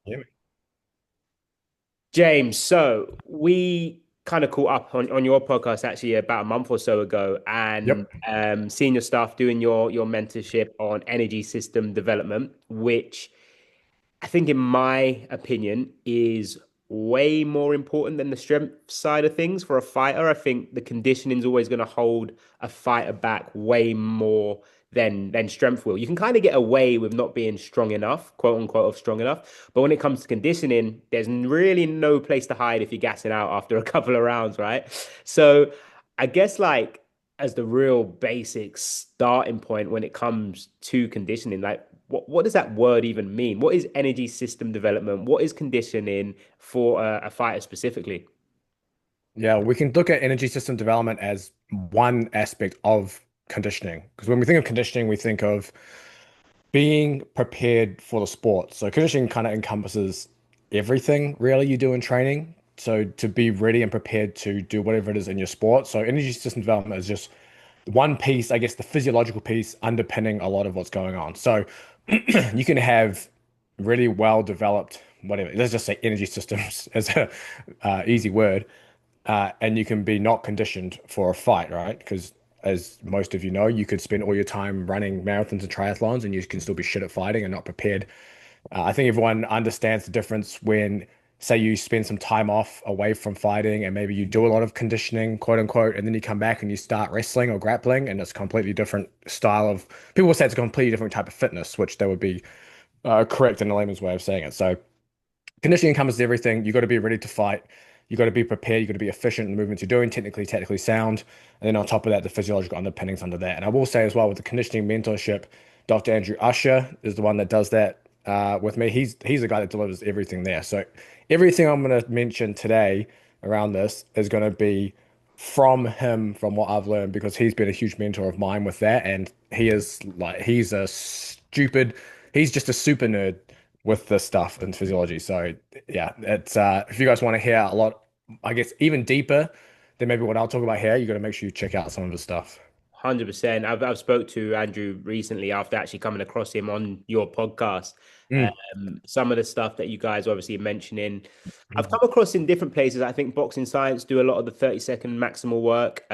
Yeah. James, so we kind of caught up on your podcast actually about a month or so ago and Yep. seeing your stuff doing your mentorship on energy system development, which I think, in my opinion, is way more important than the strength side of things for a fighter. I think the conditioning is always going to hold a fighter back way more than strength will. You can kind of get away with not being strong enough, quote unquote, of strong enough. But when it comes to conditioning, there's really no place to hide if you're gassing out after a couple of rounds, right? So I guess like as the real basic starting point when it comes to conditioning, like what does that word even mean? What is energy system development? What is conditioning for a fighter specifically? Yeah, we can look at energy system development as one aspect of conditioning. Because when we think of conditioning, we think of being prepared for the sport. So conditioning kind of encompasses everything really you do in training. So to be ready and prepared to do whatever it is in your sport. So energy system development is just one piece, I guess, the physiological piece underpinning a lot of what's going on. So you can have really well developed, whatever, let's just say energy systems as a easy word, and you can be not conditioned for a fight, right? Because as most of you know, you could spend all your time running marathons and triathlons and you can still be shit at fighting and not prepared. I think everyone understands the difference when, say, you spend some time off away from fighting and maybe you do a lot of conditioning, quote unquote, and then you come back and you start wrestling or grappling, and it's a completely different style of, people will say it's a completely different type of fitness, which they would be correct in a layman's way of saying it. So conditioning encompasses everything. You got to be ready to fight. You got to be prepared. You got to be efficient in the movements you're doing, technically, tactically sound. And then on top of that, the physiological underpinnings under that. And I will say as well with the conditioning mentorship, Dr. Andrew Usher is the one that does that with me. He's the guy that delivers everything there. So everything I'm going to mention today around this is going to be from him, from what I've learned, because he's been a huge mentor of mine with that. And he's just a super nerd with this stuff in physiology. So yeah, it's if you guys want to hear a lot, I guess even deeper than maybe what I'll talk about here, you got to make sure you check out some of his stuff. 100%. I've spoke to Andrew recently after actually coming across him on your podcast. Mm. Some of the stuff that you guys obviously mentioning, I've come across in different places. I think Boxing Science do a lot of the 30-second maximal work.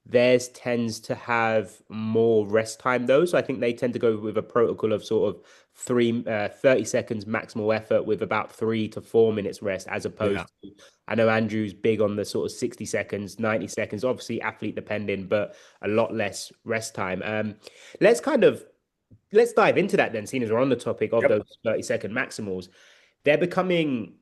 Theirs tends to have more rest time though. So I think they tend to go with a protocol of sort of 30 seconds maximal effort with about 3 to 4 minutes rest, as Yeah. opposed to, I know Andrew's big on the sort of 60 seconds, 90 seconds, obviously athlete dependent, but a lot less rest time. Let's kind of let's dive into that then, seeing as we're on the topic of Yep. those 30-second maximals. They're becoming,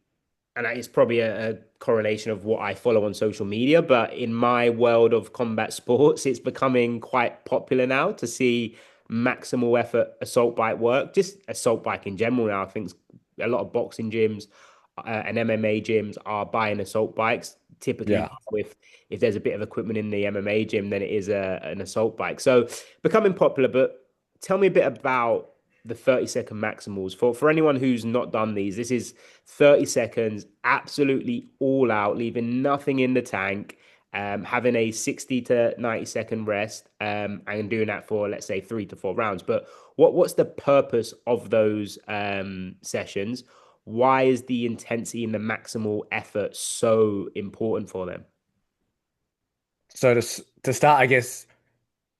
and it's probably a correlation of what I follow on social media, but in my world of combat sports, it's becoming quite popular now to see maximal effort assault bike work, just assault bike in general now. I think a lot of boxing gyms and MMA gyms are buying assault bikes, typically Yeah. with if there's a bit of equipment in the MMA gym, then it is an assault bike. So becoming popular, but tell me a bit about the 30-second maximals. For anyone who's not done these, this is 30 seconds, absolutely all out, leaving nothing in the tank, having a 60 to 90-second rest, and doing that for, let's say, 3 to 4 rounds. But what's the purpose of those sessions? Why is the intensity and the maximal effort so important for them? So to start, I guess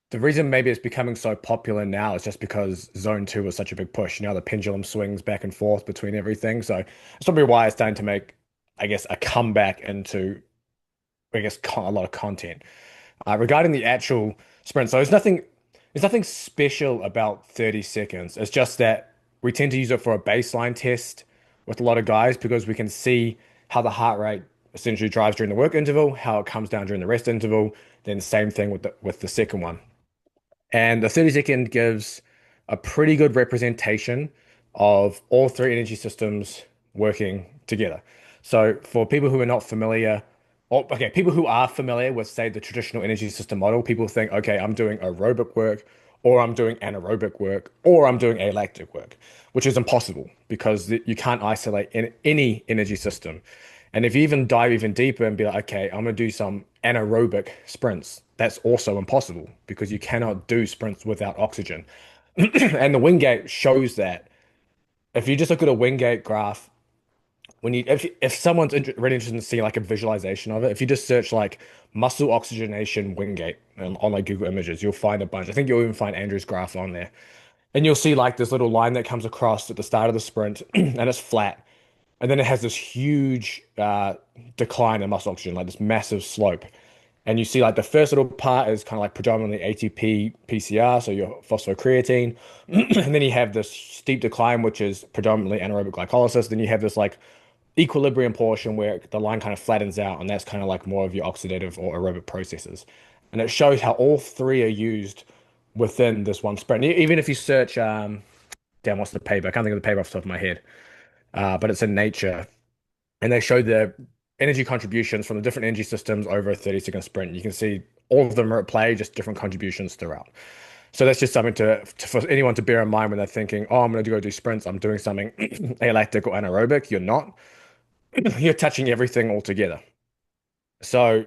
the reason maybe it's becoming so popular now is just because Zone 2 was such a big push. You know, the pendulum swings back and forth between everything. So it's probably why it's starting to make, I guess, a comeback into, I guess, a lot of content. Regarding the actual sprint, so there's nothing special about 30 seconds. It's just that we tend to use it for a baseline test with a lot of guys because we can see how the heart rate essentially drives during the work interval, how it comes down during the rest interval. Then same thing with the second one. And the 30-second gives a pretty good representation of all three energy systems working together. So for people who are not familiar, or okay, people who are familiar with, say, the traditional energy system model, people think, okay, I'm doing aerobic work, or I'm doing anaerobic work, or I'm doing alactic work, which is impossible because you can't isolate any energy system. And if you even dive even deeper and be like, okay, I'm gonna do some anaerobic sprints, that's also impossible because you cannot do sprints without oxygen. And the Wingate shows that if you just look at a Wingate graph, when you if someone's really interested in seeing like a visualization of it, if you just search like muscle oxygenation Wingate on like Google Images, you'll find a bunch. I think you'll even find Andrew's graph on there. And you'll see like this little line that comes across at the start of the sprint and it's flat. And then it has this huge decline in muscle oxygen, like this massive slope. And you see like the first little part is kind of like predominantly ATP PCR, so your phosphocreatine. And then you have this steep decline, which is predominantly anaerobic glycolysis. Then you have this like equilibrium portion where the line kind of flattens out, and that's kind of like more of your oxidative or aerobic processes. And it shows how all three are used within this one sprint. Even if you search, damn, what's the paper? I can't think of the paper off the top of my head, but it's in Nature, and they show the energy contributions from the different energy systems over a 30-second sprint. You can see all of them are at play, just different contributions throughout. So that's just something for anyone to bear in mind when they're thinking, oh, I'm going to go do sprints. I'm doing something alactic or anaerobic. You're not. You're touching everything all together. So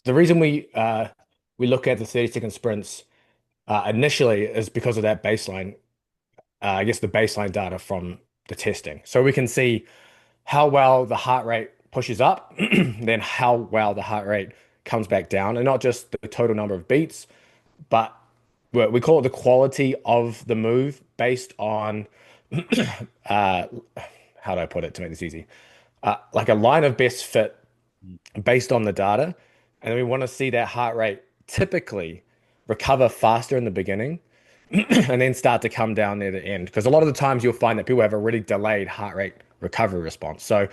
the reason we look at the 30-second sprints initially is because of that baseline, I guess the baseline data from the testing. So we can see how well the heart rate pushes up, then how well the heart rate comes back down, and not just the total number of beats, but we call it the quality of the move based on uh, how do I put it to make this easy? Like a line of best fit based on the data. And we want to see that heart rate typically recover faster in the beginning and then start to come down near the end. Because a lot of the times you'll find that people have a really delayed heart rate recovery response. So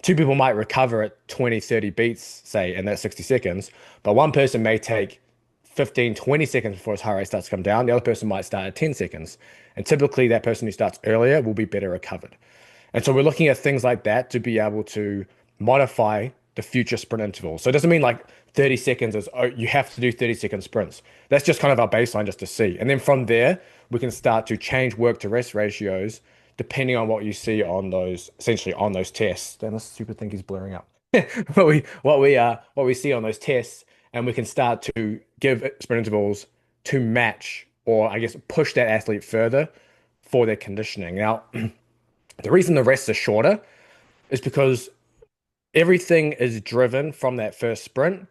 two people might recover at 20, 30 beats, say, in that 60 seconds, but one person may take 15, 20 seconds before his heart rate starts to come down. The other person might start at 10 seconds. And typically that person who starts earlier will be better recovered. And so we're looking at things like that to be able to modify the future sprint intervals. So it doesn't mean like 30 seconds is, oh, you have to do 30-second sprints. That's just kind of our baseline just to see. And then from there, we can start to change work to rest ratios depending on what you see on those, essentially on those tests. Then this stupid thing is blurring up. What we see on those tests, and we can start to give sprint intervals to match or I guess push that athlete further for their conditioning. Now, the reason the rests are shorter is because everything is driven from that first sprint,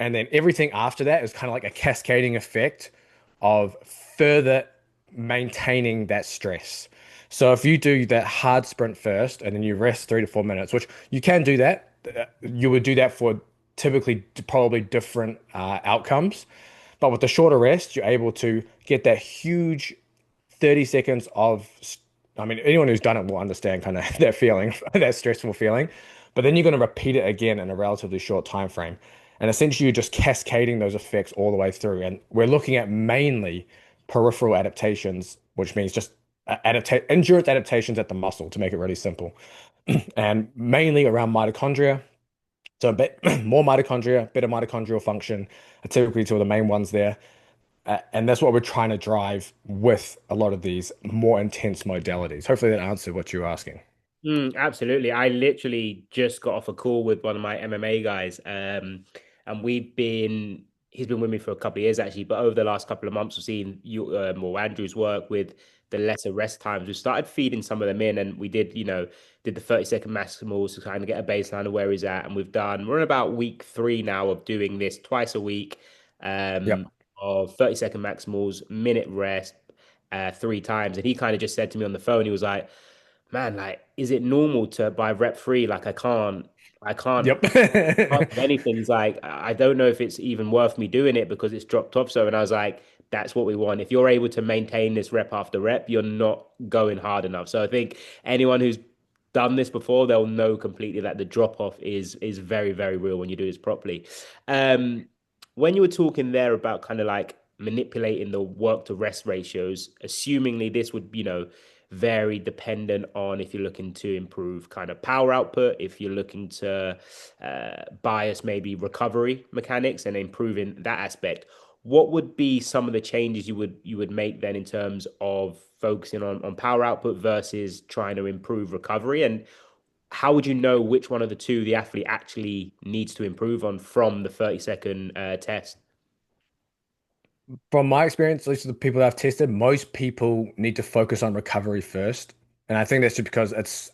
and then everything after that is kind of like a cascading effect of further maintaining that stress. So if you do that hard sprint first and then you rest 3 to 4 minutes, which you can do that, you would do that for typically probably different outcomes. But with the shorter rest, you're able to get that huge 30 seconds of, I mean, anyone who's done it will understand kind of that feeling, that stressful feeling. But then you're going to repeat it again in a relatively short time frame. And essentially, you're just cascading those effects all the way through. And we're looking at mainly peripheral adaptations, which means just endurance adaptations at the muscle to make it really simple. And mainly around mitochondria. So a bit more mitochondria, better mitochondrial function are typically two of the main ones there. And that's what we're trying to drive with a lot of these more intense modalities. Hopefully that answered what you were asking. Absolutely. I literally just got off a call with one of my MMA guys, and he's been with me for a couple of years actually, but over the last couple of months, we've seen or Andrew's work with the lesser rest times. We started feeding some of them in, and we did the 30-second maximals to kind of get a baseline of where he's at, and we're in about week 3 now of doing this twice a week, Yep. of 30-second maximals, minute rest, 3 times, and he kind of just said to me on the phone, he was like, man, like, is it normal to by rep 3? Like, I can't Yep. of anything. He's like, I don't know if it's even worth me doing it because it's dropped off. So, and I was like, that's what we want. If you're able to maintain this rep after rep, you're not going hard enough. So I think anyone who's done this before, they'll know completely that the drop off is very, very real when you do this properly. Um, when you were talking there about kind of like manipulating the work to rest ratios, assumingly this would, very dependent on if you're looking to improve kind of power output, if you're looking to bias maybe recovery mechanics and improving that aspect. What would be some of the changes you would make then in terms of focusing on power output versus trying to improve recovery? And how would you know which one of the two the athlete actually needs to improve on from the 30-second test? From my experience, at least with the people that I've tested, most people need to focus on recovery first. And I think that's just because it's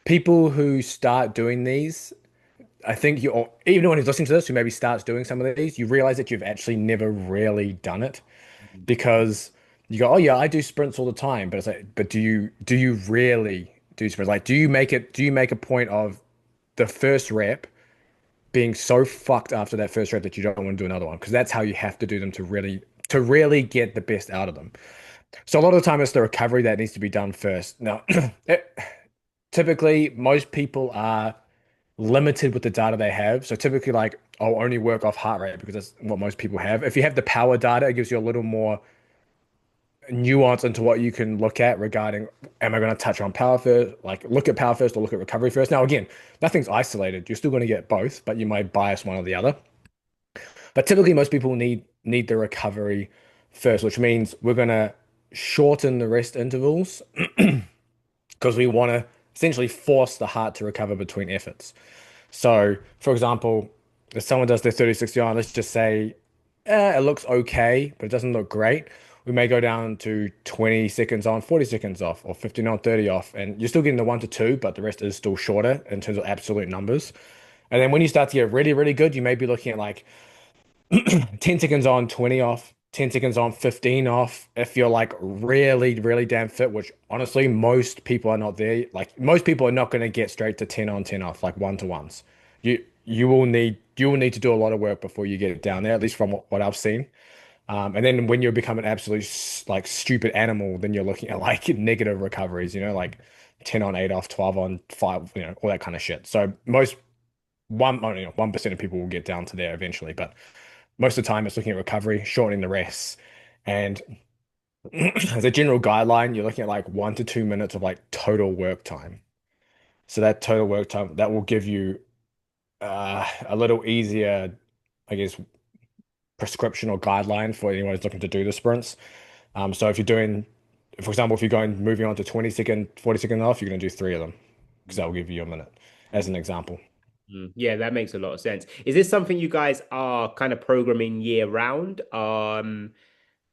people who start doing these. I think you, or even anyone who's listening to this who maybe starts doing some of these, you realize that you've actually never really done it because you go, oh yeah, I do sprints all the time, but it's like, but do you really do sprints? Like, do you make a point of the first rep being so fucked after that first rep that you don't want to do another one? Because that's how you have to do them to really get the best out of them. So a lot of the time it's the recovery that needs to be done first. Now, typically most people are limited with the data they have. So typically, like, I'll only work off heart rate because that's what most people have. If you have the power data, it gives you a little more nuance into what you can look at regarding, am I going to touch on power first, like look at power first or look at recovery first? Now, again, nothing's isolated. You're still going to get both, but you might bias one or the other. But typically, most people need the recovery first, which means we're going to shorten the rest intervals because we want to essentially force the heart to recover between efforts. So, for example, if someone does their 30-60 on, let's just say it looks okay, but it doesn't look great. We may go down to 20 seconds on, 40 seconds off, or 15 on, 30 off. And you're still getting the 1 to 2, but the rest is still shorter in terms of absolute numbers. And then when you start to get really, really good, you may be looking at like 10 seconds on, 20 off, 10 seconds on, 15 off. If you're like really, really damn fit, which honestly, most people are not there. Like most people are not going to get straight to 10 on, 10 off, like 1 to 1s. You will need to do a lot of work before you get down there, at least from what I've seen. And then when you become an absolute like stupid animal, then you're looking at like negative recoveries, like 10 on 8 off, 12 on 5, all that kind of shit. So most 1% of people will get down to there eventually, but most of the time it's looking at recovery, shortening the rests. And as a general guideline, you're looking at like 1 to 2 minutes of like total work time. So that total work time, that will give you a little easier, I guess, prescription or guideline for anyone who's looking to do the sprints. So if you're doing, for example, if you're moving on to 20-second, 40-second off, you're going to do 3 of them because that will give you a minute as an example. Yeah, that makes a lot of sense. Is this something you guys are kind of programming year round?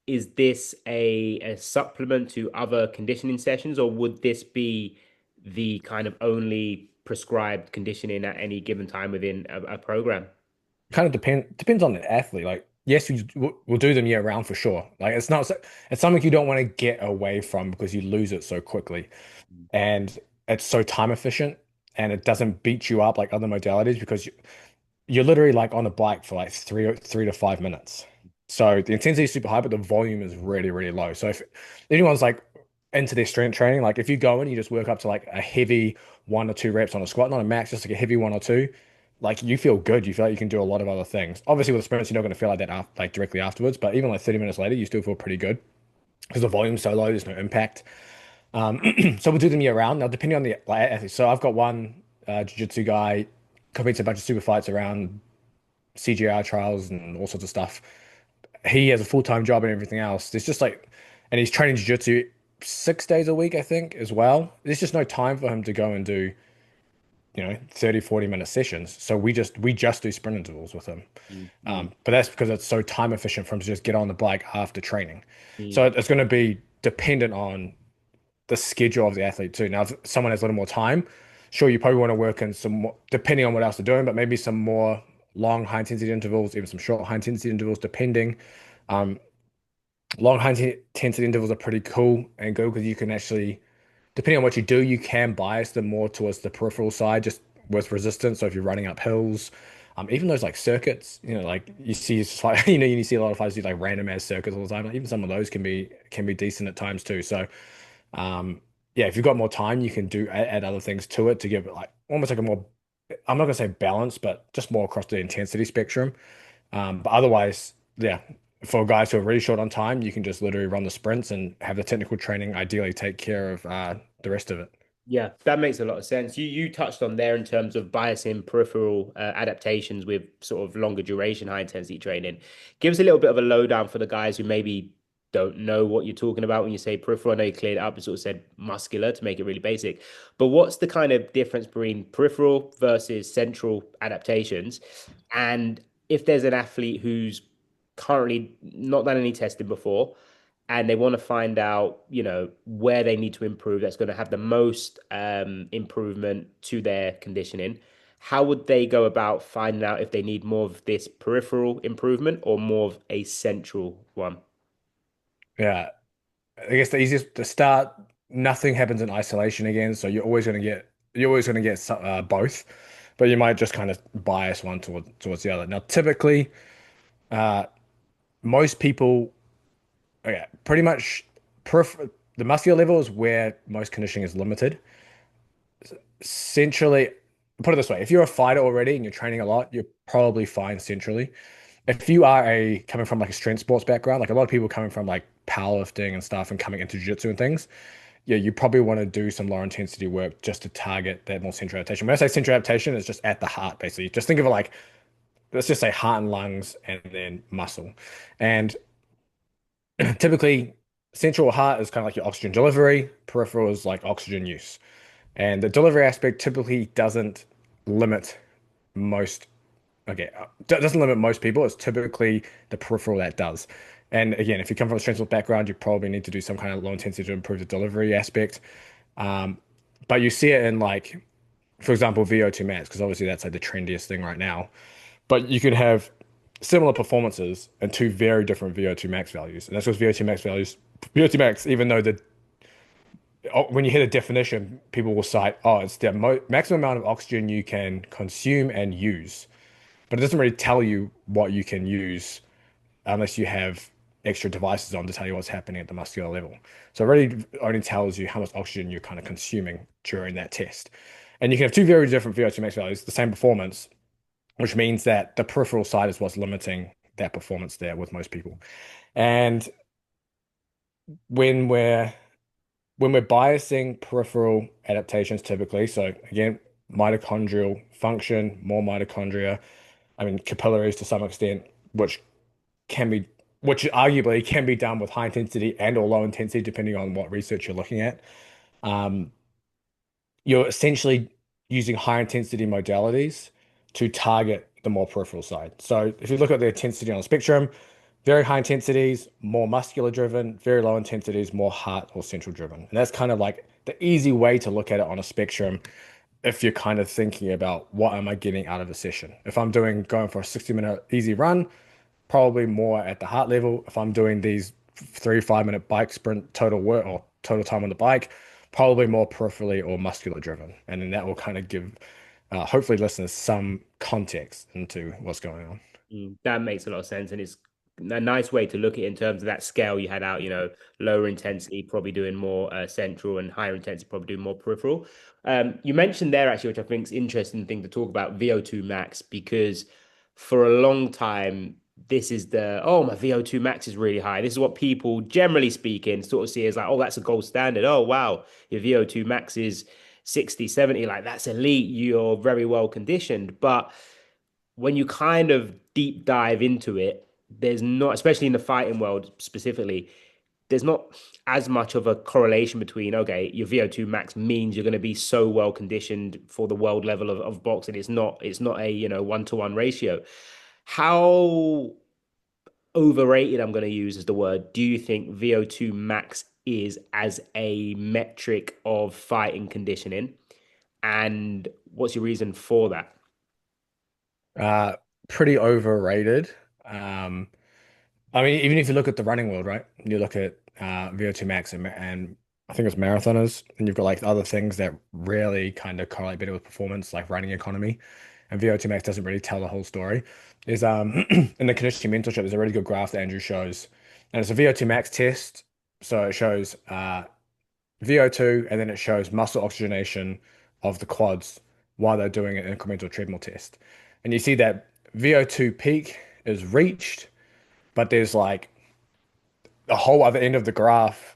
Is this a supplement to other conditioning sessions, or would this be the kind of only prescribed conditioning at any given time within a program? Kind of depends on the athlete. Like, yes, we'll do them year round for sure. Like, it's something you don't want to get away from because you lose it so quickly, and it's so time efficient, and it doesn't beat you up like other modalities because you're literally like on the bike for like 3 to 5 minutes. So the intensity is super high, but the volume is really, really low. So if anyone's like into their strength training, like if you go and you just work up to like a heavy 1 or 2 reps on a squat, not a max, just like a heavy 1 or 2, like you feel good. You feel like you can do a lot of other things. Obviously, with sprints, you're not going to feel like that like directly afterwards, but even like 30 minutes later, you still feel pretty good because the volume's so low, there's no impact. So we'll do them year round. Now, depending on the like, athlete. So I've got one jiu-jitsu guy competes a bunch of super fights around CGI trials and all sorts of stuff. He has a full-time job and everything else. There's just like, and he's training jiu-jitsu 6 days a week, I think, as well. There's just no time for him to go and do, 30, 40-minute sessions. So we just do sprint intervals with him. Mm-hmm. But that's because it's so time efficient for him to just get on the bike after training. So Mm. it's going to be dependent on the schedule of the athlete too. Now, if someone has a little more time, sure, you probably want to work in some more, depending on what else they're doing, but maybe some more long high intensity intervals, even some short high intensity intervals, depending. Um, Long high intensity intervals are pretty cool and good because you can actually, depending on what you do, you can bias them more towards the peripheral side, just with resistance. So if you're running up hills, even those like circuits, like you see, it's like, you see a lot of fighters do like random ass circuits all the time. Like, even some of those can be decent at times too. So yeah, if you've got more time, you can add other things to it to give it like almost like a more, I'm not gonna say balance, but just more across the intensity spectrum. But otherwise, yeah, for guys who are really short on time, you can just literally run the sprints and have the technical training ideally take care of the rest of it. Yeah, that makes a lot of sense. You touched on there in terms of biasing peripheral adaptations with sort of longer duration, high intensity training. Give us a little bit of a lowdown for the guys who maybe don't know what you're talking about when you say peripheral. I know you cleared it up and sort of said muscular to make it really basic, but what's the kind of difference between peripheral versus central adaptations? And if there's an athlete who's currently not done any testing before, and they want to find out, where they need to improve that's going to have the most improvement to their conditioning. How would they go about finding out if they need more of this peripheral improvement or more of a central one? Yeah, I guess the easiest to start, nothing happens in isolation again, so you're always going to get both, but you might just kind of bias one towards the other. Now, typically, uh, most people, okay, pretty much the muscular level is where most conditioning is limited. Centrally, put it this way, if you're a fighter already and you're training a lot, you're probably fine centrally. If you are a coming from like a strength sports background, like a lot of people coming from like powerlifting and stuff and coming into jiu-jitsu and things, yeah, you probably want to do some lower intensity work just to target that more central adaptation. When I say central adaptation, it's just at the heart, basically. Just think of it like, let's just say heart and lungs and then muscle. And typically, central heart is kind of like your oxygen delivery, peripheral is like oxygen use. And the delivery aspect typically doesn't limit most, okay, doesn't limit most people. It's typically the peripheral that does. And again, if you come from a strength background, you probably need to do some kind of low intensity to improve the delivery aspect. Um, but you see it in like, for example, VO2 max, because obviously that's like the trendiest thing right now. But you could have similar performances and two very different VO2 max values. And that's because VO2 max, even though when you hit a definition, people will cite, oh, it's the mo maximum amount of oxygen you can consume and use. But it doesn't really tell you what you can use unless you have extra devices on to tell you what's happening at the muscular level. So it really only tells you how much oxygen you're kind of consuming during that test. And you can have two very different VO2 max values, the same performance, which means that the peripheral side is what's limiting that performance there with most people. And when we're when we're biasing peripheral adaptations typically, so again, mitochondrial function, more mitochondria, I mean capillaries to some extent, which can be which arguably can be done with high intensity and or low intensity, depending on what research you're looking at. Um, you're essentially using high intensity modalities to target the more peripheral side. So if you look at the intensity on the spectrum, very high intensities, more muscular driven, very low intensities, more heart or central driven. And that's kind of like the easy way to look at it on a spectrum if you're kind of thinking about what am I getting out of a session. If I'm going for a 60-minute easy run, probably more at the heart level. If I'm doing these 3 5 minute bike sprint total work or total time on the bike, probably more peripherally or muscular driven. And then that will kind of give hopefully listeners some context into what's going on. That makes a lot of sense, and it's a nice way to look at it in terms of that scale you had out. Lower intensity probably doing more central, and higher intensity probably doing more peripheral. You mentioned there actually, which I think is interesting thing to talk about, VO2 max, because for a long time this is my VO2 max is really high. This is what people generally speaking sort of see as like, oh, that's a gold standard. Oh wow, your VO2 max is 60, 70, like that's elite. You're very well conditioned, but when you kind of deep dive into it, there's not, especially in the fighting world specifically, there's not as much of a correlation between, okay, your VO2 max means you're going to be so well conditioned for the world level of boxing. It's not a, 1-to-1 ratio. How overrated, I'm going to use as the word, do you think VO2 max is as a metric of fighting conditioning? And what's your reason for that? Uh, Pretty overrated. Um, I mean, even if you look at the running world, right? You look at VO2 max and I think it's marathoners, and you've got like other things that really kind of correlate better with performance, like running economy. And VO2 max doesn't really tell the whole story. Is in the conditioning mentorship, there's a really good graph that Andrew shows, and it's a VO2 max test. So it shows VO2, and then it shows muscle oxygenation of the quads while they're doing an incremental treadmill test. And you see that VO2 peak is reached, but there's like a whole other end of the graph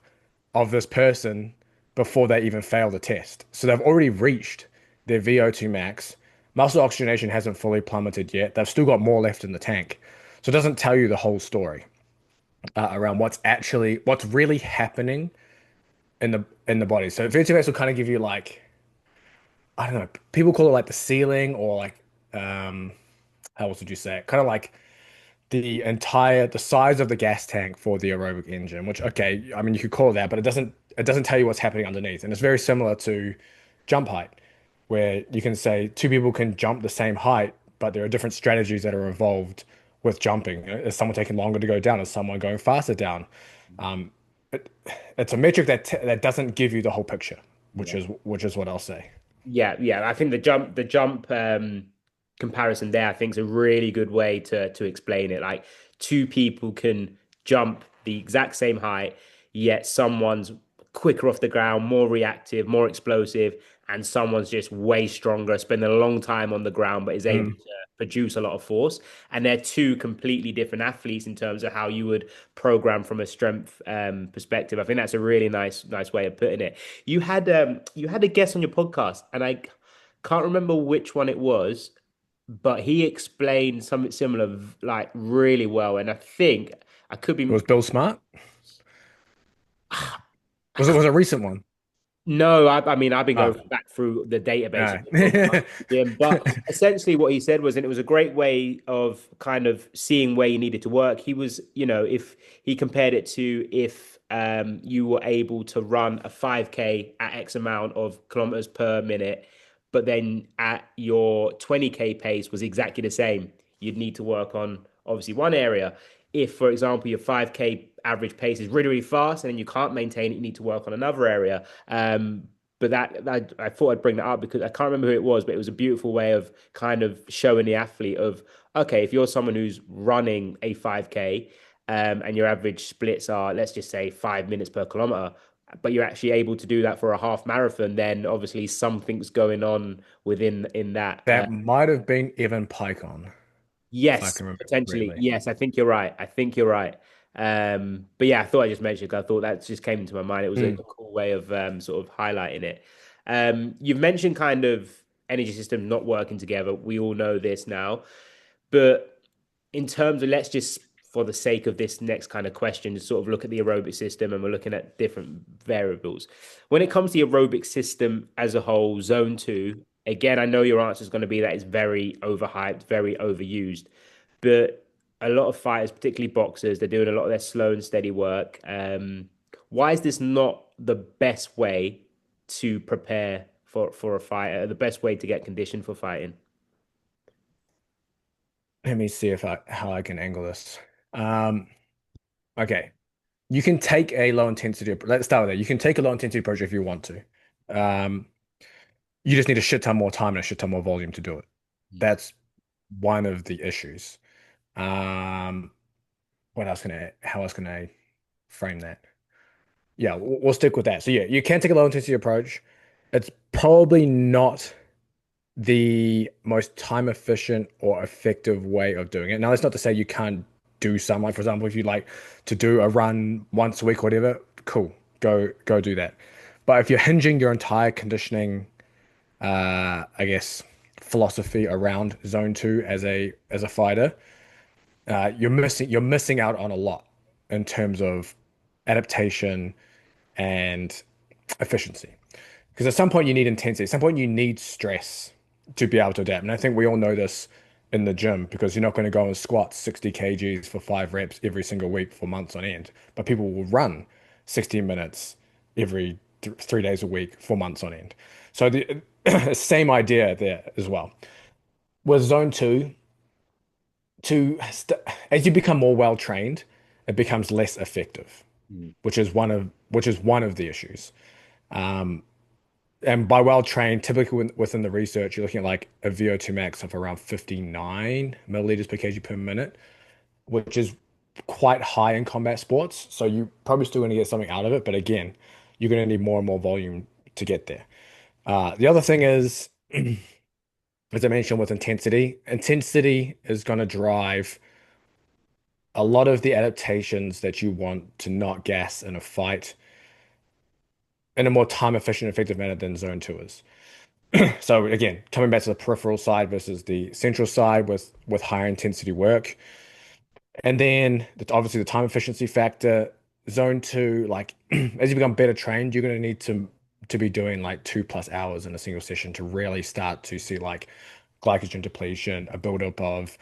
of this person before they even fail the test. So they've already reached their VO2 max. Muscle oxygenation hasn't fully plummeted yet. They've still got more left in the tank. So it doesn't tell you the whole story around what's really happening in the body. So VO2 max will kind of give you like, I don't know, people call it like the ceiling or like how else would you say it? Kind of like the size of the gas tank for the aerobic engine, which okay, I mean you could call it that, but it doesn't tell you what's happening underneath. And it's very similar to jump height, where you can say two people can jump the same height, but there are different strategies that are involved with jumping. Is someone taking longer to go down? Is someone going faster down? Um, it, it's a metric that doesn't give you the whole picture, which Yeah. is what I'll say. Yeah. I think the jump comparison there, I think, is a really good way to explain it. Like two people can jump the exact same height, yet someone's quicker off the ground, more reactive, more explosive, and someone's just way stronger, spending a long time on the ground, but is able Mm. to produce a lot of force. And they're two completely different athletes in terms of how you would program from a strength perspective. I think that's a really nice way of putting it. You had a guest on your podcast, and I can't remember which one it was, but he explained something similar like really well. And I think I could It be was Bill Smart. I Was it a recent one? No, I mean, I've been going Ah, back through the database of no. the podcast with him, but essentially what he said was, and it was a great way of kind of seeing where you needed to work. He was, if he compared it to if you were able to run a 5K at X amount of kilometers per minute, but then at your 20K pace was exactly the same. You'd need to work on obviously one area. If, for example, your 5K average pace is really fast and then you can't maintain it, you need to work on another area. But that I thought I'd bring that up because I can't remember who it was, but it was a beautiful way of kind of showing the athlete of, okay, if you're someone who's running a 5K and your average splits are, let's just say, 5 minutes per kilometer, but you're actually able to do that for a half marathon, then obviously something's going on within in that. That might have been Evan Pycon, if I Yes, can remember potentially. correctly. Yes, I think you're right. I think you're right. But yeah, I thought I just mentioned it 'cause I thought that just came into my mind. It was a Mm. cool way of sort of highlighting it. You've mentioned kind of energy systems not working together. We all know this now. But in terms of, let's just, for the sake of this next kind of question, sort of look at the aerobic system and we're looking at different variables. When it comes to the aerobic system as a whole, zone two, again, I know your answer is going to be that it's very overhyped, very overused, but a lot of fighters, particularly boxers, they're doing a lot of their slow and steady work. Why is this not the best way to prepare for a fighter, the best way to get conditioned for fighting? Let me see if I how I can angle this. Um, okay. You can take a low intensity. Let's start with that. You can take a low intensity approach if you want to. Um, you just need a shit ton more time and a shit ton more volume to do it. That's one of the issues. Um, how else can I frame that? Yeah, we'll stick with that. So yeah, you can take a low intensity approach. It's probably not the most time efficient or effective way of doing it. Now, that's not to say you can't do some, like for example, if you like to do a run once a week or whatever, cool, go do that. But if you're hinging your entire conditioning, I guess, philosophy around zone two as a fighter, you're missing out on a lot in terms of adaptation and efficiency. Because at some point you need intensity, at some point you need stress to be able to adapt. And I think we all know this in the gym because you're not going to go and squat 60 kgs for 5 reps every single week for months on end. But people will run 60 minutes every 3 days a week for months on end. So the same idea there as well. With zone two, as you become more well trained, it becomes less effective, Mm. which is one of the issues. Um, And by well trained, typically within the research, you're looking at like a VO2 max of around 59 milliliters per kg per minute, which is quite high in combat sports. So you probably still going to get something out of it, but again, you're going to need more and more volume to get there. The other thing is, as I mentioned, with intensity is going to drive a lot of the adaptations that you want to not gas in a fight in a more time efficient, effective manner than zone two is. So again, coming back to the peripheral side versus the central side with higher intensity work, and then obviously the time efficiency factor. Zone two, like as you become better trained, you're going to need to be doing like 2+ hours in a single session to really start to see like glycogen depletion, a buildup of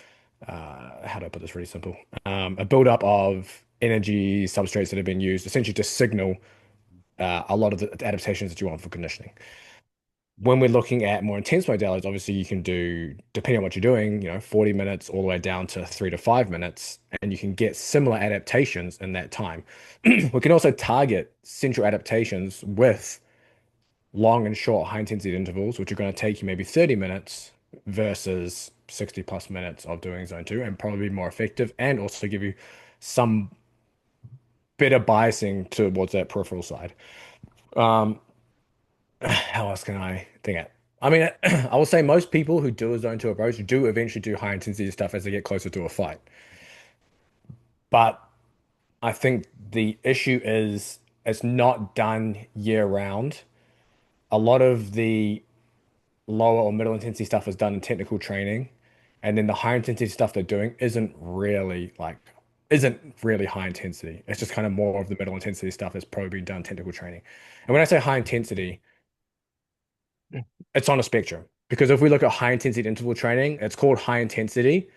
how do I put this really simple? A buildup of energy substrates that have been used essentially to signal a lot of the adaptations that you want for conditioning. When we're looking at more intense modalities, obviously you can do, depending on what you're doing, 40 minutes all the way down to 3 to 5 minutes, and you can get similar adaptations in that time. We can also target central adaptations with long and short high intensity intervals, which are going to take you maybe 30 minutes versus 60 plus minutes of doing zone two, and probably be more effective and also give you some better biasing towards that peripheral side. Um, how else can I think it? I mean, I will say most people who do a zone two approach do eventually do high intensity stuff as they get closer to a fight. But I think the issue is it's not done year round. A lot of the lower or middle intensity stuff is done in technical training, and then the high intensity stuff they're doing isn't really high intensity. It's just kind of more of the middle intensity stuff that's probably been done in technical training. And when I say high intensity, it's on a spectrum because if we look at high intensity interval training, it's called high intensity,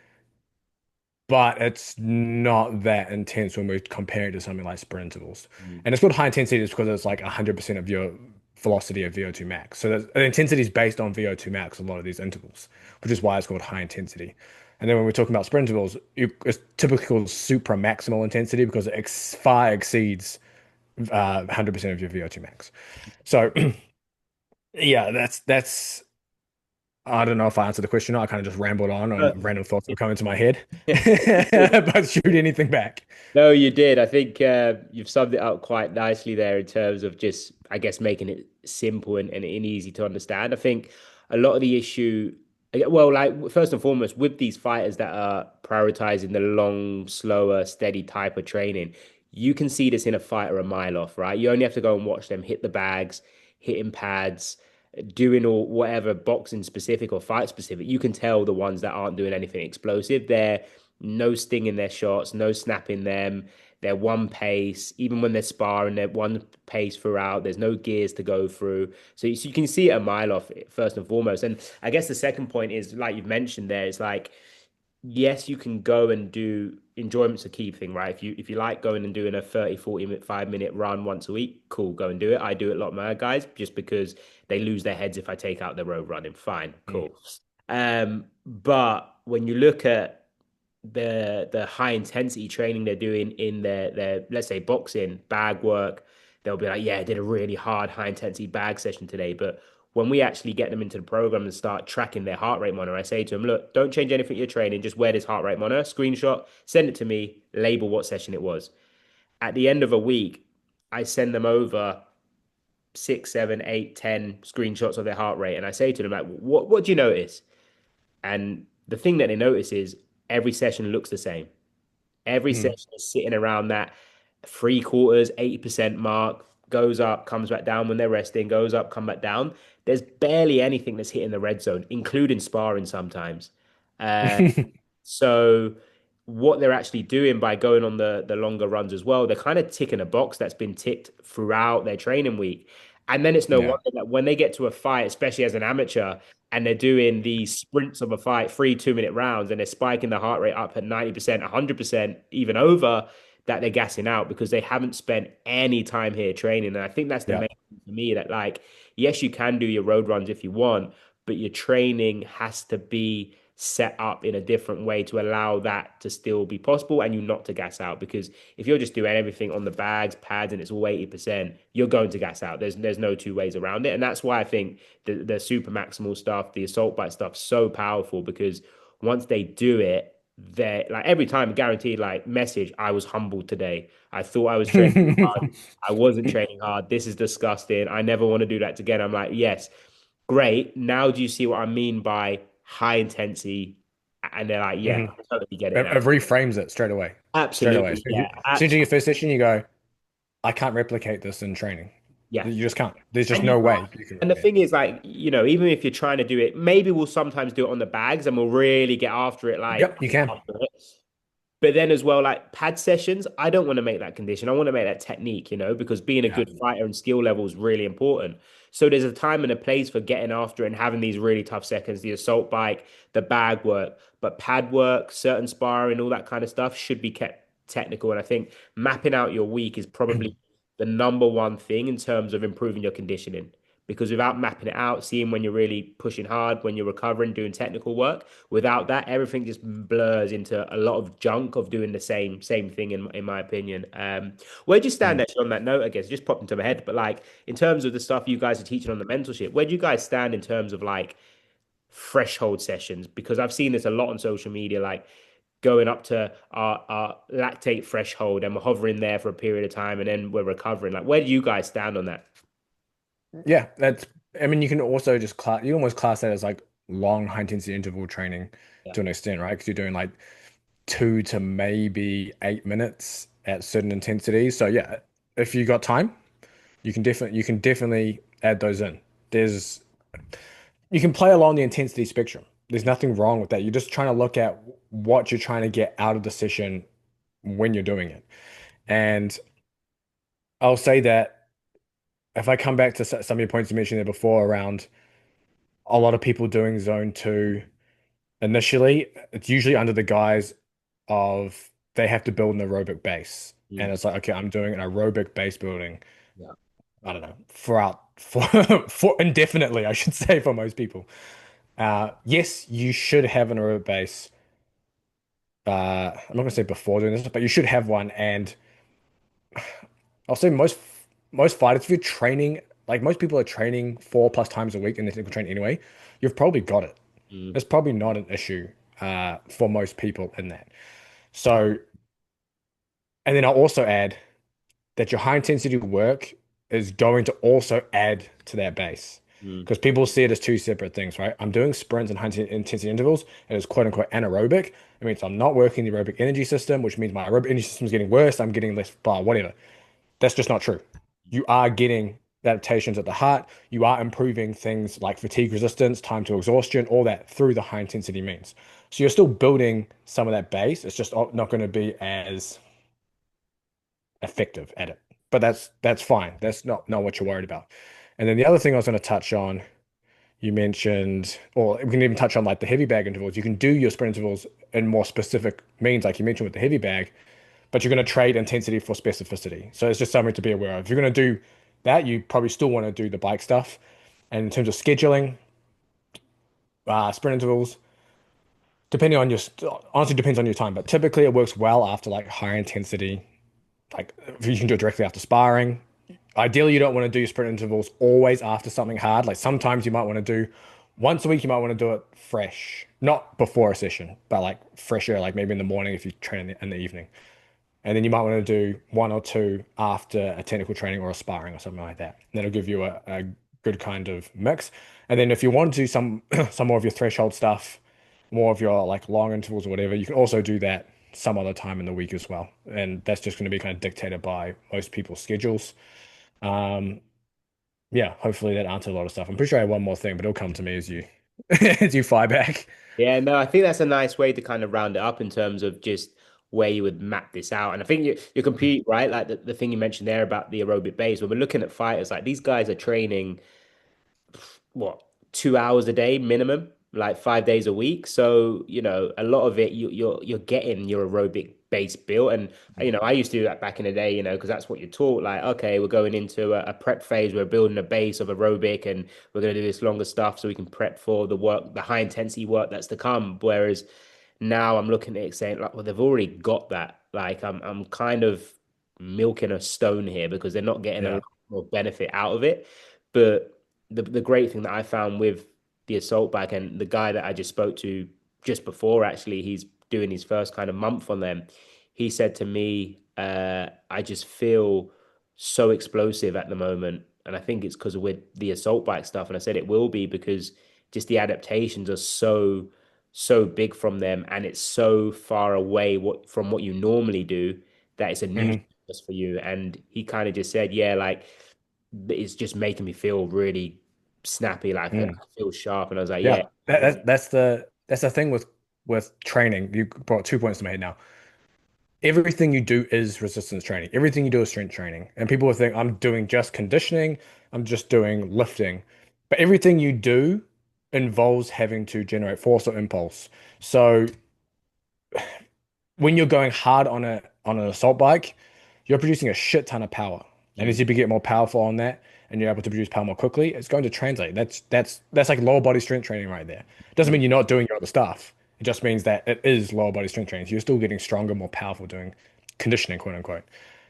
but it's not that intense when we compare it to something like sprint intervals. Mm. And it's called high intensity just because it's like 100% of your velocity of VO2 max. So the intensity is based on VO2 max, a lot of these intervals, which is why it's called high intensity. And then when we're talking about sprint intervals, it's typically called supra maximal intensity because it far exceeds 100% of your VO2 max. So yeah, that's I don't know if I answered the question or I kind of just rambled on random thoughts that were coming to my head. But shoot anything back. No, you did. I think you've summed it up quite nicely there in terms of just, I guess, making it simple and easy to understand. I think a lot of the issue, well, like first and foremost, with these fighters that are prioritizing the long, slower, steady type of training, you can see this in a fighter a mile off, right? You only have to go and watch them hit the bags, hitting pads, doing all whatever boxing specific or fight specific. You can tell the ones that aren't doing anything explosive. They're no sting in their shots, no snap in them. They're one pace, even when they're sparring, they're one pace throughout. There's no gears to go through. So you can see it a mile off, first and foremost. And I guess the second point is, like you've mentioned there, it's like, yes, you can go and do enjoyment's a key thing, right? If you like going and doing a 30, 40 minute, 5 minute run once a week, cool, go and do it. I do it a lot of my guys just because they lose their heads if I take out the road running. Fine, Mm. cool. But when you look at the high intensity training they're doing in their let's say boxing bag work, they'll be like, yeah, I did a really hard high intensity bag session today. But when we actually get them into the program and start tracking their heart rate monitor, I say to them, look, don't change anything you're training, just wear this heart rate monitor, screenshot, send it to me, label what session it was. At the end of a week, I send them over 6, 7, 8, 10 screenshots of their heart rate. And I say to them, like, what do you notice? And the thing that they notice is every session looks the same. Every Mm. session is sitting around that three quarters, 80% mark, goes up, comes back down when they're resting, goes up, come back down. There's barely anything that's hitting the red zone, including sparring sometimes. Uh, so what they're actually doing by going on the longer runs as well, they're kind of ticking a box that's been ticked throughout their training week. And then it's no Yeah. wonder that when they get to a fight, especially as an amateur, and they're doing the sprints of a fight, 3 2 minute rounds, and they're spiking the heart rate up at 90%, 100%, even over, that they're gassing out because they haven't spent any time here training. And I think that's the Yeah. main thing for me that, like, yes, you can do your road runs if you want, but your training has to be set up in a different way to allow that to still be possible and you not to gas out. Because if you're just doing everything on the bags, pads, and it's all 80%, you're going to gas out. There's no two ways around it. And that's why I think the super maximal stuff, the assault bite stuff, so powerful because once they do it, they're like every time guaranteed like message, I was humbled today. I thought I was training hard. I wasn't training hard. This is disgusting. I never want to do that again. I'm like, yes, great. Now do you see what I mean by high intensity? And they're like, yeah, Mhm. I totally get it It now. reframes it straight away. Straight away. Absolutely. Yeah. As soon as you get first session, you go, I can't replicate this in training. Yeah. You just can't. There's just And you no can't. way you can And the replicate it. thing is, like, even if you're trying to do it, maybe we'll sometimes do it on the bags and we'll really get after it, like Yep, you can. after it. But then as well, like pad sessions, I don't want to make that condition. I want to make that technique, because being a Yeah. good fighter and skill level is really important. So there's a time and a place for getting after it and having these really tough seconds, the assault bike, the bag work, but pad work, certain sparring, all that kind of stuff should be kept technical. And I think mapping out your week is probably the number one thing in terms of improving your conditioning. Because without mapping it out, seeing when you're really pushing hard, when you're recovering, doing technical work, without that, everything just blurs into a lot of junk of doing the same thing in my opinion. Where do you stand Mm. actually on that note? I guess it just popped into my head, but like in terms of the stuff you guys are teaching on the mentorship, where do you guys stand in terms of like threshold sessions? Because I've seen this a lot on social media, like going up to our lactate threshold and we're hovering there for a period of time and then we're recovering. Like, where do you guys stand on that? Yeah, that's, I mean, you can also just class, you almost class that as like long high intensity interval training Yeah. to an extent, right? Because you're doing like 2 to maybe 8 minutes at certain intensities. So yeah, if you got time, you can definitely add those in. There's You can play along the intensity spectrum. There's nothing wrong with that. You're just trying to look at what you're trying to get out of the session when you're doing it. And I'll say that if I come back to some of your points you mentioned there before around a lot of people doing zone two initially, it's usually under the guise of they have to build an aerobic base. And Mm, it's like, okay, I'm doing an aerobic base building, yeah. I don't know, for for indefinitely, I should say, for most people. Yes, you should have an aerobic base. I'm not gonna say before doing this, but you should have one. And I'll say most fighters, if you're training, like most people are training 4+ times a week in their technical training anyway, you've probably got it. Mm, It's probably not an issue for most people in that. So, and then I'll also add that your high intensity work is going to also add to that base. mm, Because people see it as two separate things, right? I'm doing sprints and high intensity intervals, and it's quote unquote anaerobic. It means I'm not working the aerobic energy system, which means my aerobic energy system is getting worse. I'm getting less, blah, whatever. That's just not true. You are getting adaptations at the heart. You are improving things like fatigue resistance, time to exhaustion, all that through the high intensity means. So you're still building some of that base. It's just not going to be as effective at it. But that's fine. That's not what you're worried about. And then the other thing I was going to touch on, you mentioned, or we can even touch on like the heavy bag intervals. You can do your sprint intervals in more specific means, like you mentioned with the heavy bag, but you're going to trade intensity for specificity. So it's just something to be aware of. If you're going to do that, you probably still want to do the bike stuff. And in terms of scheduling, sprint intervals, depending on your, honestly depends on your time, but typically it works well after like high intensity. Like if you can do it directly after sparring. Ideally, you don't want to do your sprint intervals always after something hard. Like sometimes you might want to do once a week, you might want to do it fresh, not before a session, but like fresher, like maybe in the morning if you train in the evening. And then you might want to do one or two after a technical training or a sparring or something like that. And that'll give you a good kind of mix. And then if you want to do some some more of your threshold stuff, more of your like long intervals or whatever, you can also do that some other time in the week as well. And that's just going to be kind of dictated by most people's schedules. Um, yeah, hopefully that answered a lot of stuff. I'm pretty sure I had one more thing, but it'll come to me as you as you fly back. Yeah, no, I think that's a nice way to kind of round it up in terms of just where you would map this out. And I think you're completely right. Like the thing you mentioned there about the aerobic base, when we're looking at fighters, like these guys are training what 2 hours a day minimum, like 5 days a week. So a lot of it you're getting your aerobic base built, and I used to do that back in the day, because that's what you're taught. Like, okay, we're going into a prep phase, we're building a base of aerobic, and we're going to do this longer stuff so we can prep for the work, the high intensity work that's to come. Whereas now I'm looking at it saying like, well, they've already got that. Like, I'm kind of milking a stone here because they're not getting a Yeah. lot more benefit out of it. But the great thing that I found with the assault bike, and the guy that I just spoke to just before, actually, he's doing his first kind of month on them. He said to me, I just feel so explosive at the moment. And I think it's because with the assault bike stuff. And I said it will be because just the adaptations are so big from them, and it's so far away from what you normally do that it's a new Mhm. service for you. And he kind of just said, yeah, like it's just making me feel really snappy, like I Mm. feel sharp. And I was like, yeah, Yeah, that's the thing with training. You brought 2 points to my head now. everything you do is resistance training. Everything you do is strength training. And people will think I'm doing just conditioning, I'm just doing lifting. But everything you do involves having to generate force or impulse. So when you're going hard on an assault bike, you're producing a shit ton of power. And as Mm, you get more powerful on that and you're able to produce power more quickly, it's going to translate. That's like lower body strength training right there. Doesn't mm, mean you're not doing your other stuff. It just means that it is lower body strength training. So you're still getting stronger, more powerful doing conditioning, quote unquote.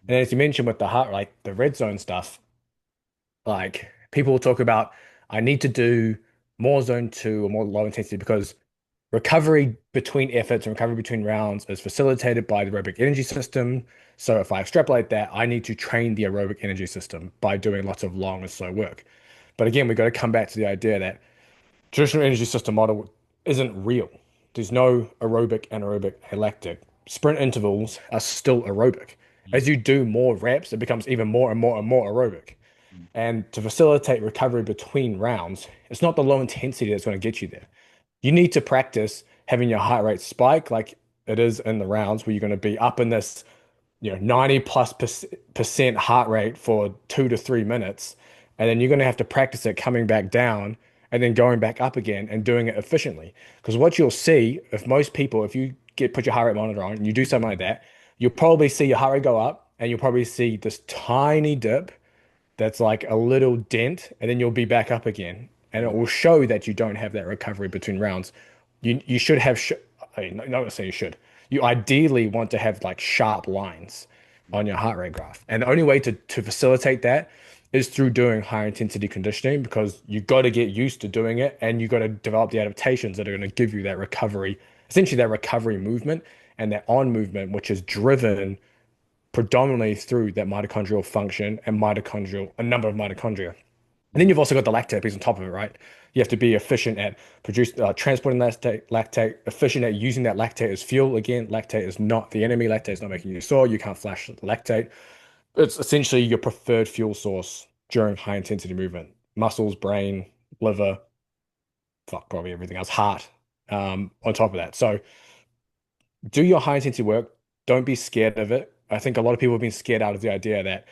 And as you mentioned with the heart, like the red zone stuff, like people will talk about, I need to do more zone two or more low intensity because recovery between efforts and recovery between rounds is facilitated by the aerobic energy system. So if I extrapolate that, I need to train the aerobic energy system by doing lots of long and slow work. But again, we've got to come back to the idea that traditional energy system model isn't real. There's no aerobic, anaerobic, lactic. Sprint intervals are still aerobic. mm, As you do more reps, it becomes even more and more and more aerobic. mm, And to facilitate recovery between rounds, it's not the low intensity that's going to get you there. You need to practice having your heart rate spike like it is in the rounds where you're going to be up in this, 90 plus percent heart rate for 2 to 3 minutes. And then you're going to have to practice it coming back down and then going back up again and doing it efficiently. Because what you'll see, if most people, if you put your heart rate monitor on and you do something like that, you'll probably see your heart rate go up and you'll probably see this tiny dip that's like a little dent, and then you'll be back up again, and it mm, will show that you don't have that recovery between rounds. You should have I mean, not to say you should. You ideally want to have like sharp lines on your heart rate graph, and the only way to facilitate that is through doing high intensity conditioning because you got to get used to doing it, and you got to develop the adaptations that are going to give you that recovery, essentially that recovery movement and that on movement, which is driven predominantly through that mitochondrial function and a number of mitochondria. And then mm, you've also got the lactate piece on top of it, right? You have to be efficient at transporting lactate, efficient at using that lactate as fuel. Again, lactate is not the enemy. Lactate is not making you sore. You can't flash lactate. It's essentially your preferred fuel source during high intensity movement. Muscles, brain, liver, fuck, probably everything else, heart, on top of that. So do your high intensity work. Don't be scared of it. I think a lot of people have been scared out of the idea that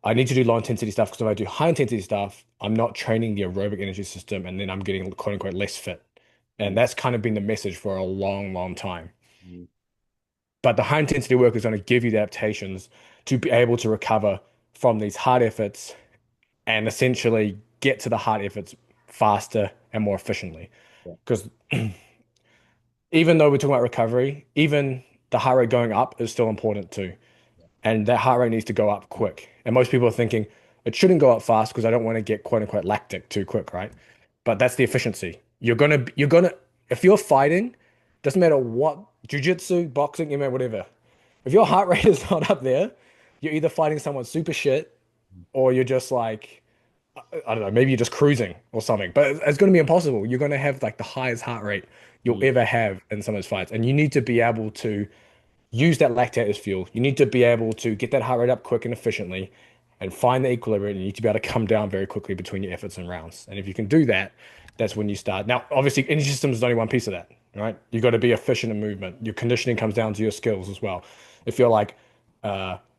I need to do low intensity stuff because if I do high intensity stuff, I'm not training the aerobic energy system and then I'm getting quote unquote less fit. And mm, that's kind of been the message for a long, long time. mm. But the high intensity work is going to give you the adaptations to be able to recover from these hard efforts and essentially get to the hard efforts faster and more efficiently. Yeah, Because even though we're talking about recovery, even the heart rate going up is still important too. yeah, And that heart rate needs to go up quick. And most people are thinking it shouldn't go up fast because I don't want to get quote unquote lactic too quick, right? But that's the efficiency. If you're fighting, doesn't matter what, jujitsu, boxing, MMA, whatever. If your heart rate is not up there, you're either fighting someone super shit or you're just like, I don't know, maybe you're just cruising or something. But it's going to be impossible. You're going to have like the highest heart rate you'll mm, ever have in some of those fights. And you need to be able to use that lactate as fuel. You need to be able to get that heart rate up quick and efficiently and find the equilibrium. You need to be able to come down very quickly between your efforts and rounds. And if you can do that, that's when you start. Now, obviously, energy systems is only one piece of that, right? You got to be efficient in movement. Your conditioning comes down to your skills as well. If you're like,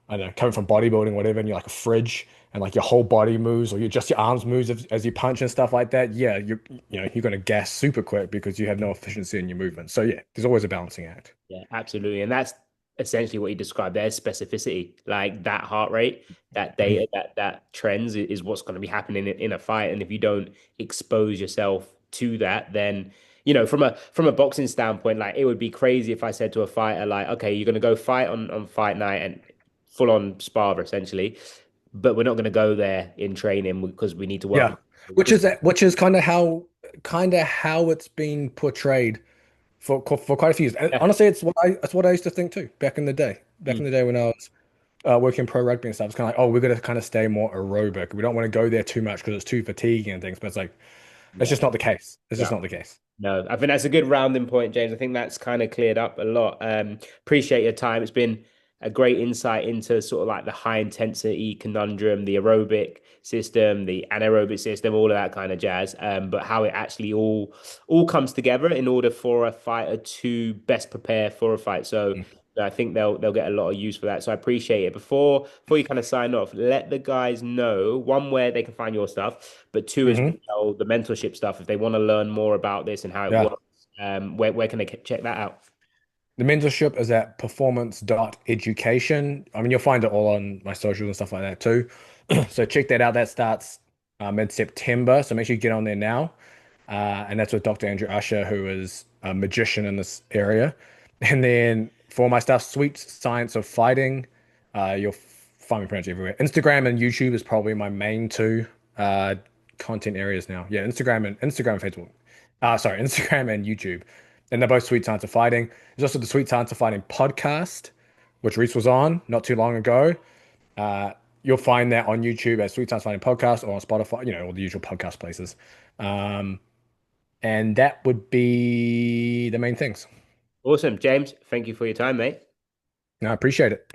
I don't know, coming from bodybuilding, whatever, and you're like a fridge and like your whole body moves or you just your arms moves as you punch and stuff like that, yeah, you're going to gas super quick because you have no efficiency in your movement. So yeah, there's always a balancing act. yeah, absolutely. And that's essentially what you described there, specificity. Like that heart rate, that data, that trends is what's going to be happening in a fight. And if you don't expose yourself to that, then from a boxing standpoint, like it would be crazy if I said to a fighter, like, okay, you're gonna go fight on fight night and full on spar essentially, but we're not gonna go there in training because we need to work Yeah, on this. which is kind of how it's been portrayed for quite a few years. And Yeah. honestly, it's what I used to think too back in the day. Back in the day when I was working pro rugby and stuff, it's kind of like, oh, we're gonna kind of stay more aerobic. We don't want to go there too much because it's too fatiguing and things. But it's like it's Yeah. just not the case. It's Yeah. just not the case. No, I think that's a good rounding point, James. I think that's kind of cleared up a lot. Appreciate your time. It's been a great insight into sort of like the high intensity conundrum, the aerobic system, the anaerobic system, all of that kind of jazz. But how it actually all comes together in order for a fighter to best prepare for a fight. So I think they'll get a lot of use for that. So I appreciate it. Before you kind of sign off, let the guys know one where they can find your stuff, but two as Hmm. well the mentorship stuff if they want to learn more about this and how it Yeah. works. Where can they check that out? The mentorship is at performance.education. I mean, you'll find it all on my socials and stuff like that too. So check that out. That starts mid-September. So make sure you get on there now. And that's with Dr. Andrew Usher, who is a magician in this area. And then for my stuff, Sweet Science of Fighting, you'll find me pretty much everywhere. Instagram and YouTube is probably my main two uh, content areas now. Yeah, Instagram and Facebook. Sorry, Instagram and YouTube. And they're both Sweet Science of Fighting. There's also the Sweet Science of Fighting podcast, which Reese was on not too long ago. Uh, you'll find that on YouTube as Sweet Science Fighting Podcast or on Spotify, all the usual podcast places. Um, and that would be the main things. Awesome, James. Thank you for your time, mate. No, I appreciate it.